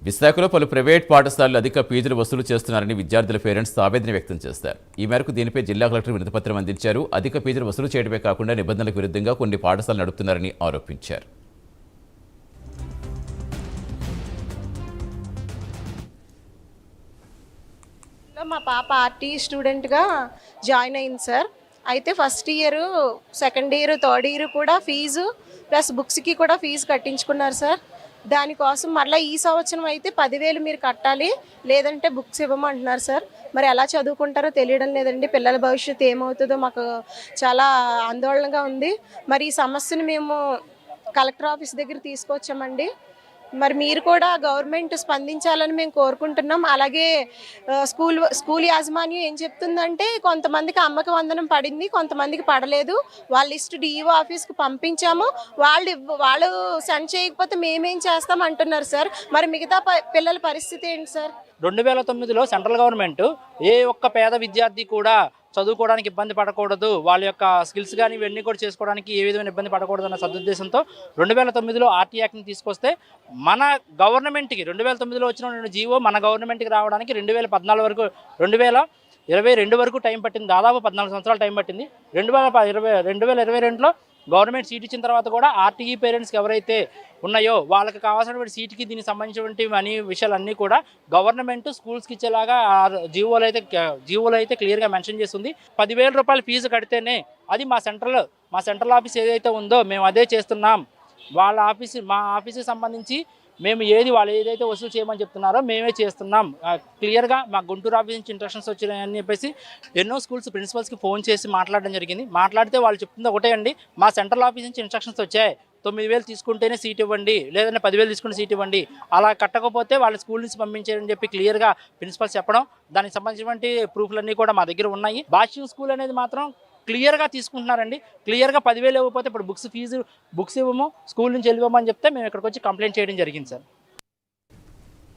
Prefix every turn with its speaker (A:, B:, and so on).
A: విశాఖలో పలు ప్రైవేట్ పాఠశాలలు అధిక ఫీజులు వసూలు చేస్తున్నారని విద్యార్థుల పేరెంట్స్ ఆవేదన వ్యక్తం చేశారు. ఈ మేరకు దీనిపై జిల్లా కలెక్టర్ వినతిపత్రం అందించారు. అధిక ఫీజులు వసూలు చేయడమే కాకుండా నిబంధనలకు విరుద్ధంగా కొన్ని పాఠశాలలు నడుపుతున్నారని ఆరోపించారు.
B: మా పాప ఆర్టీ స్టూడెంట్గా జాయిన్ అయింది సార్. అయితే first year, second year, third year కూడా ఫీజు ప్లస్ బుక్స్కి కూడా ఫీజు కట్టించుకున్నారు సార్. దానికోసం మళ్ళీ ఈ సంవత్సరం అయితే 10,000 మీరు కట్టాలి, లేదంటే బుక్స్ ఇవ్వమంటున్నారు సార్. మరి ఎలా చదువుకుంటారో తెలియడం లేదండి. పిల్లల భవిష్యత్తు ఏమవుతుందో మాకు చాలా ఆందోళనగా ఉంది. మరి ఈ సమస్యను మేము కలెక్టర్ ఆఫీస్ దగ్గర తీసుకొచ్చామండి. మరి మీరు కూడా గవర్నమెంట్ స్పందించాలని మేము కోరుకుంటున్నాం. అలాగే స్కూల్ యాజమాన్యం ఏం చెప్తుందంటే కొంతమందికి అమ్మక వందనం పడింది, కొంతమందికి పడలేదు. వాళ్ళ లిస్ట్ డిఈఓ ఆఫీస్కి పంపించాము, వాళ్ళు సెండ్ చేయకపోతే మేమేం చేస్తాం అంటున్నారు సార్. మరి మిగతా పిల్లల పరిస్థితి ఏంటి సార్?
C: 2009లో సెంట్రల్ గవర్నమెంట్ ఏ ఒక్క పేద విద్యార్థి కూడా చదువుకోవడానికి ఇబ్బంది పడకూడదు, వాళ్ళ యొక్క స్కిల్స్ కానీ ఇవన్నీ కూడా చేసుకోవడానికి ఏ విధమైన ఇబ్బంది పడకూడదు అన్న సదుద్దేశంతో 2009లో ఆర్టీ యాక్ట్ని తీసుకొస్తే మన గవర్నమెంట్కి 2009లో వచ్చిన జీవో మన గవర్నమెంట్కి రావడానికి 2014 వరకు 2022 వరకు టైం పట్టింది. దాదాపు 14 సంవత్సరాలు టైం పట్టింది. 2022లో గవర్నమెంట్ సీట్ ఇచ్చిన తర్వాత కూడా ఆర్టీఈ పేరెంట్స్కి ఎవరైతే ఉన్నాయో వాళ్ళకి కావాల్సినటువంటి సీట్కి దీనికి సంబంధించినటువంటి మనీ విషయాలన్నీ కూడా గవర్నమెంట్ స్కూల్స్కి ఇచ్చేలాగా జీవోలో అయితే క్లియర్గా మెన్షన్ చేస్తుంది. 10,000 రూపాయలు ఫీజు కడితేనే అది మా సెంట్రల్ ఆఫీస్ ఏదైతే ఉందో మేము అదే చేస్తున్నాం. మా ఆఫీస్కి సంబంధించి మేము వాళ్ళు ఏదైతే వసూలు చేయమని చెప్తున్నారో మేమే చేస్తున్నాం. క్లియర్గా మా గుంటూరు ఆఫీస్ నుంచి ఇంట్రక్షన్స్ వచ్చినాయని చెప్పేసి ఎన్నో స్కూల్స్ ప్రిన్సిపల్స్కి ఫోన్ చేసి మాట్లాడడం జరిగింది. మాట్లాడితే వాళ్ళు చెప్తుంది ఒకటే అండి, మా సెంట్రల్ ఆఫీస్ నుంచి ఇన్స్ట్రక్షన్స్ వచ్చాయి, 9,000 తీసుకుంటేనే సీట్ ఇవ్వండి, లేదంటే 10,000 తీసుకుంటే సీట్ ఇవ్వండి, అలా కట్టకపోతే వాళ్ళ స్కూల్ నుంచి పంపించారని చెప్పి క్లియర్గా ప్రిన్సిపల్స్ చెప్పడం. దానికి సంబంధించినటువంటి ప్రూఫ్లన్నీ కూడా మా దగ్గర ఉన్నాయి. భాష్యం స్కూల్ అనేది మాత్రం క్లియర్గా తీసుకుంటున్నారండి. క్లియర్గా 10,000 ఇవ్వకపోతే ఇప్పుడు బుక్స్ ఇవ్వము, స్కూల్ నుంచి వెళ్ళిపోమని చెప్తే మేము ఇక్కడికి వచ్చి కంప్లైంట్ చేయడం జరిగింది సార్.